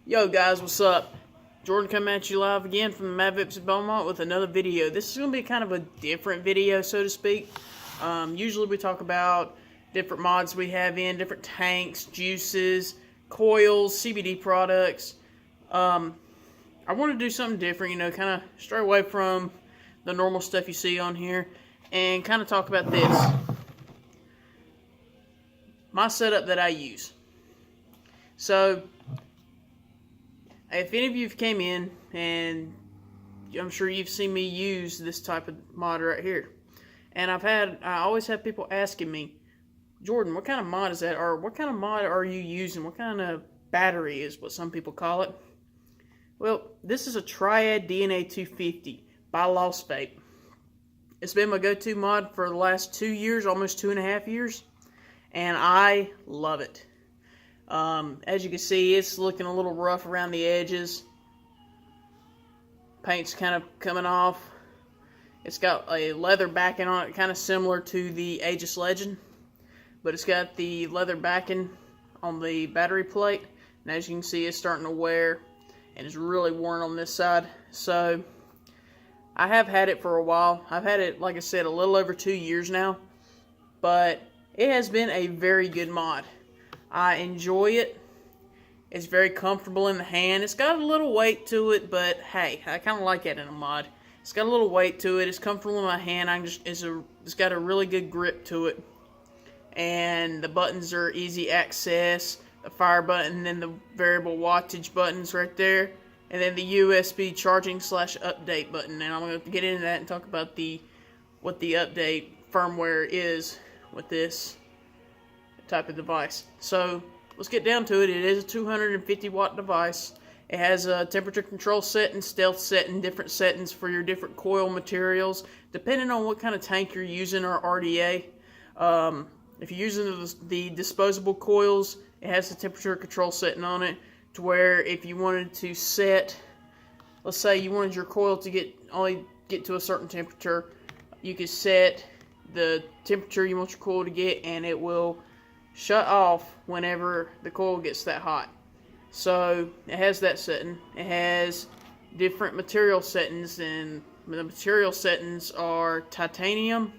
Yo guys, what's up? Jordan coming at you live again from the Mad Vips of Beaumont with another video. This is going to be kind of a different video, so to speak. Usually we talk about different mods we have in, different tanks, juices, coils, CBD products. I want to do something different, you know, kind of stray away from the normal stuff you see on here and kind of talk about this. My setup that I use. So, if any of you came in, and I'm sure you've seen me use this type of mod right here, and I always have people asking me, Jordan, what kind of mod is that, or what kind of mod are you using, what kind of battery is what some people call it. Well, this is a Triad DNA 250 by Lost Vape. It's been my go-to mod for the last 2 years, almost 2.5 years, and I love it. As you can see, it's looking a little rough around the edges. Paint's kind of coming off. It's got a leather backing on it, kind of similar to the Aegis Legend, but it's got the leather backing on the battery plate, and as you can see, it's starting to wear, and it's really worn on this side. So I have had it for a while. I've had it, like I said, a little over 2 years now, but it has been a very good mod. I enjoy it. It's very comfortable in the hand. It's got a little weight to it, but hey, I kind of like it in a mod. It's got a little weight to it. It's comfortable in my hand. It's got a really good grip to it, and the buttons are easy access. The fire button, and the variable wattage buttons right there, and then the USB charging / update button. And I'm going to get into that and talk about what the update firmware is with this type of device. So let's get down to it. It is a 250 watt device. It has a temperature control setting, stealth setting, different settings for your different coil materials, depending on what kind of tank you're using or RDA. If you're using the disposable coils, it has the temperature control setting on it, to where if you wanted to set, let's say you wanted your coil to only get to a certain temperature, you could set the temperature you want your coil to get, and it will shut off whenever the coil gets that hot. So it has that setting. It has different material settings, and the material settings are titanium,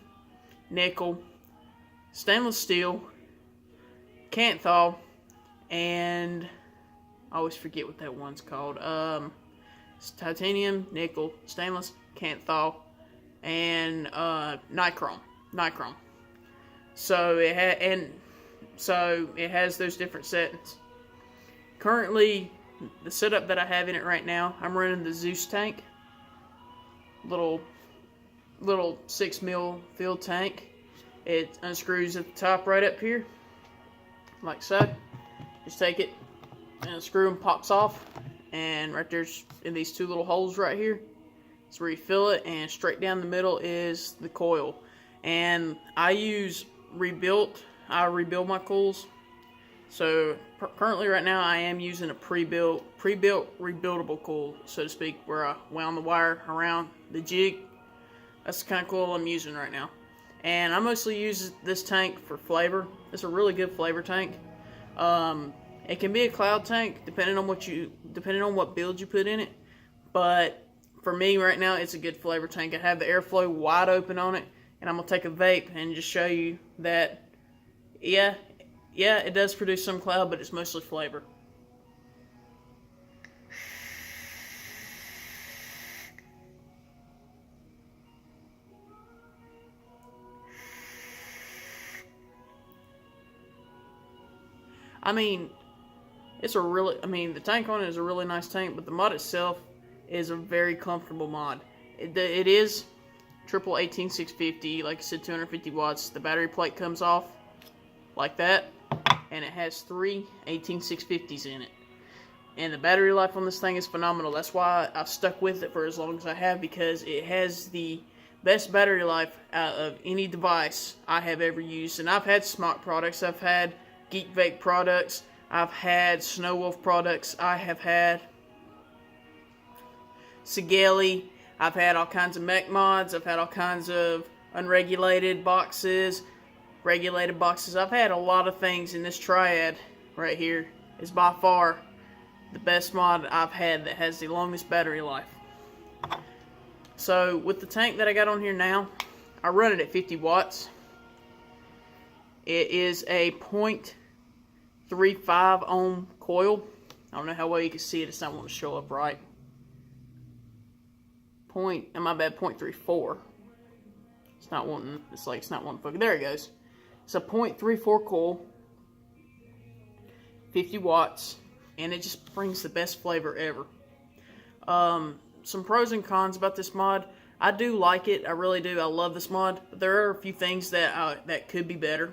nickel, stainless steel, Kanthal, and I always forget what that one's called. It's titanium, nickel, stainless, Kanthal, and nichrome. So it has those different settings. Currently, the setup that I have in it right now, I'm running the Zeus tank, little 6 mil filled tank. It unscrews at the top right up here, like so. Just take it and the screw and pops off, and right there's in these two little holes right here. That's where you fill it, and straight down the middle is the coil. And I rebuild my coils. So currently right now I am using a pre-built rebuildable coil, so to speak, where I wound the wire around the jig. That's the kind of coil I'm using right now. And I mostly use this tank for flavor. It's a really good flavor tank. It can be a cloud tank depending on what build you put in it. But for me right now, it's a good flavor tank. I have the airflow wide open on it, and I'm gonna take a vape and just show you that. Yeah, it does produce some cloud, but it's mostly flavor. I mean, the tank on it is a really nice tank, but the mod itself is a very comfortable mod. It is triple 18650, like I said, 250 watts. The battery plate comes off like that, and it has 3 18650s in it. And the battery life on this thing is phenomenal. That's why I've stuck with it for as long as I have, because it has the best battery life out of any device I have ever used. And I've had Smock products, I've had Geek Vape products, I've had Snow Wolf products, I have had Sigelli, I've had all kinds of mech mods, I've had all kinds of unregulated boxes, regulated boxes. I've had a lot of things, in this Triad right here is by far the best mod I've had that has the longest battery life. So with the tank that I got on here now, I run it at 50 watts. It is a 0.35 ohm coil. I don't know how well you can see it. It's not wanting to show up right. My bad, 0.34. It's not wanting. It's like it's not wanting to focus. There it goes. It's a 0.34 coil, 50 watts, and it just brings the best flavor ever. Some pros and cons about this mod. I do like it. I really do. I love this mod. But there are a few things that could be better.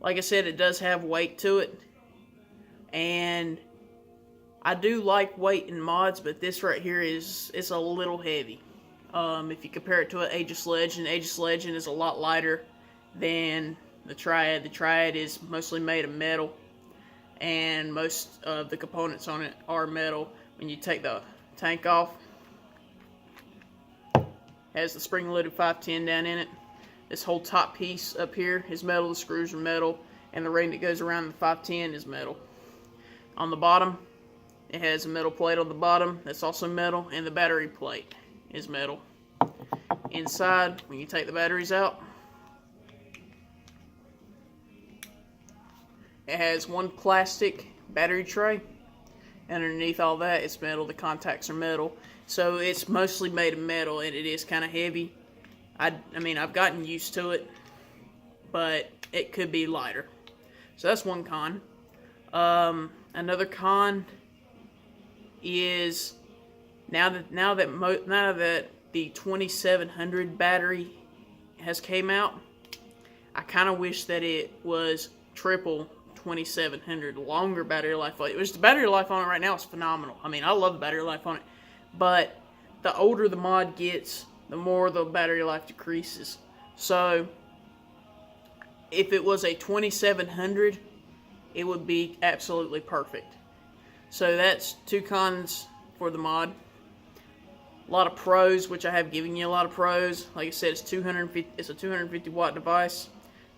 Like I said, it does have weight to it, and I do like weight in mods, but this right here it's a little heavy. If you compare it to an Aegis Legend, Aegis Legend is a lot lighter than the Triad. The Triad is mostly made of metal, and most of the components on it are metal. When you take the tank off, it has the spring-loaded 510 down in it. This whole top piece up here is metal, the screws are metal, and the ring that goes around the 510 is metal. On the bottom, it has a metal plate on the bottom that's also metal, and the battery plate is metal. Inside, when you take the batteries out, it has one plastic battery tray. Underneath all that, it's metal. The contacts are metal. So it's mostly made of metal, and it is kind of heavy. I mean, I've gotten used to it, but it could be lighter. So that's one con. Another con is now that the 2700 battery has came out, I kind of wish that it was triple 2700, longer battery life. The battery life on it right now is phenomenal. I mean, I love the battery life on it, but the older the mod gets, the more the battery life decreases. So if it was a 2700, it would be absolutely perfect. So that's two cons for the mod. A lot of pros, which I have given you a lot of pros. Like I said, it's a 250 watt device,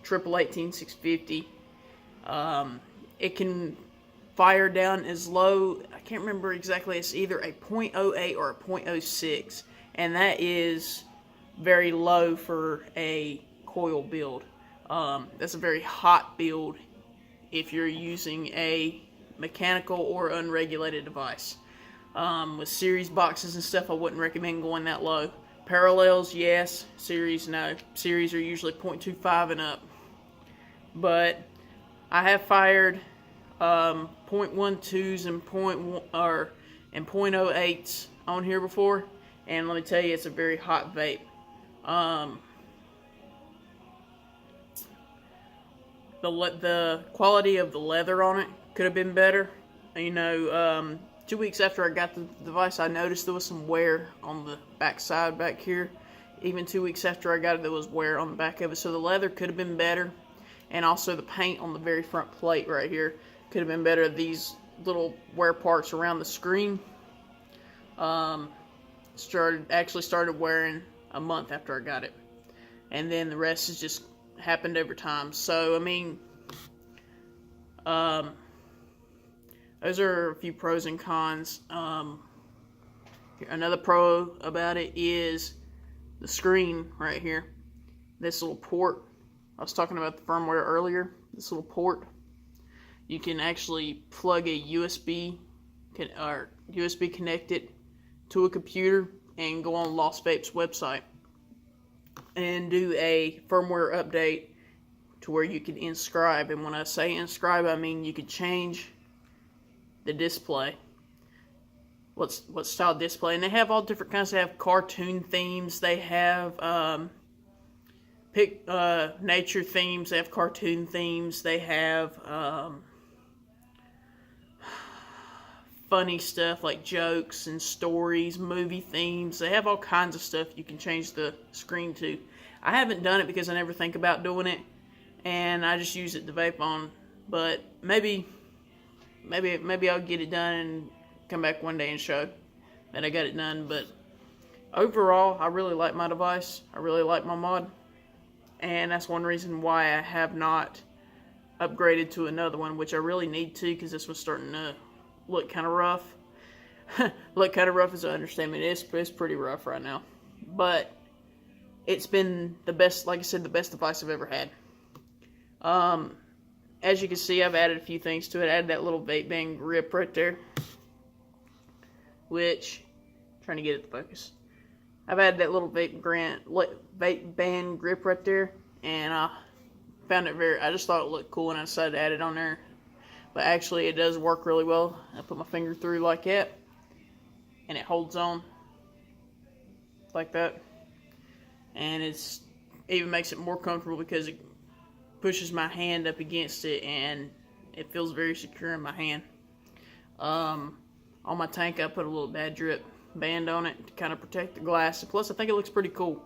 triple 18650. It can fire down as low, I can't remember exactly, it's either a 0.08 or a 0.06, and that is very low for a coil build. That's a very hot build if you're using a mechanical or unregulated device. With series boxes and stuff, I wouldn't recommend going that low. Parallels, yes. Series, no. Series are usually 0.25 and up. But I have fired 0.12s and 0.08s on here before, and let me tell you, it's a very hot vape. The quality of the leather on it could have been better. You know, 2 weeks after I got the device, I noticed there was some wear on the back side back here. Even 2 weeks after I got it, there was wear on the back of it. So the leather could have been better. And also the paint on the very front plate right here could have been better. These little wear parts around the screen actually started wearing a month after I got it. And then the rest has just happened over time. So, I mean, those are a few pros and cons. Another pro about it is the screen right here. This little port. I was talking about the firmware earlier. This little port. You can actually plug a USB connect it to a computer and go on Lost Vape's website and do a firmware update to where you can inscribe. And when I say inscribe, I mean you could change the display, what style display. And they have all different kinds. They have cartoon themes. They have nature themes. They have cartoon themes. They have funny stuff like jokes and stories, movie themes. They have all kinds of stuff you can change the screen to. I haven't done it because I never think about doing it, and I just use it to vape on. But maybe I'll get it done and come back one day and show that I got it done. But overall, I really like my device. I really like my mod. And that's one reason why I have not upgraded to another one, which I really need to because this one's starting to look kind of rough. Look kind of rough is an understatement. It's pretty rough right now. But it's been the best, like I said, the best device I've ever had. As you can see, I've added a few things to it. I added that little vape band grip right there, which, trying to get it to focus. I've added that little vape band grip right there, and I found it I just thought it looked cool, and I decided to add it on there. But actually, it does work really well. I put my finger through like that, and it holds on like that. And it even makes it more comfortable because it pushes my hand up against it, and it feels very secure in my hand. On my tank, I put a little bad drip band on it to kind of protect the glass. Plus, I think it looks pretty cool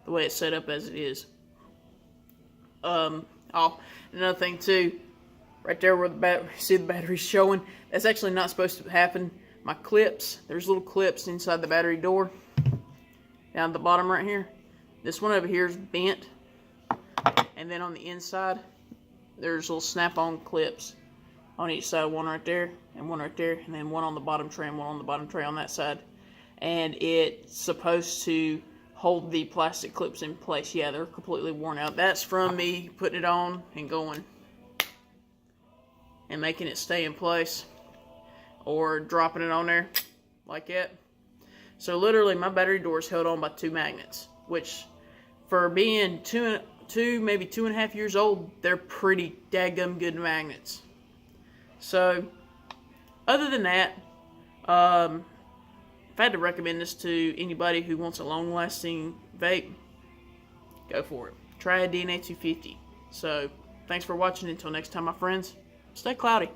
the way it's set up as it is. Another thing too, right there where see the battery's showing, that's actually not supposed to happen. My clips, there's little clips inside the battery door down at the bottom right here. This one over here is bent, and then on the inside there's little snap-on clips on each side, one right there and one right there, and then one on the bottom tray and one on the bottom tray on that side. And it's supposed to hold the plastic clips in place. Yeah, they're completely worn out. That's from me putting it on and going and making it stay in place, or dropping it on there like that. So literally my battery door is held on by 2 magnets, which for being maybe 2.5 years old, they're pretty daggum good magnets. So other than that, if I had to recommend this to anybody who wants a long-lasting vape, go for it. Try a DNA 250. So thanks for watching. Until next time, my friends, stay cloudy.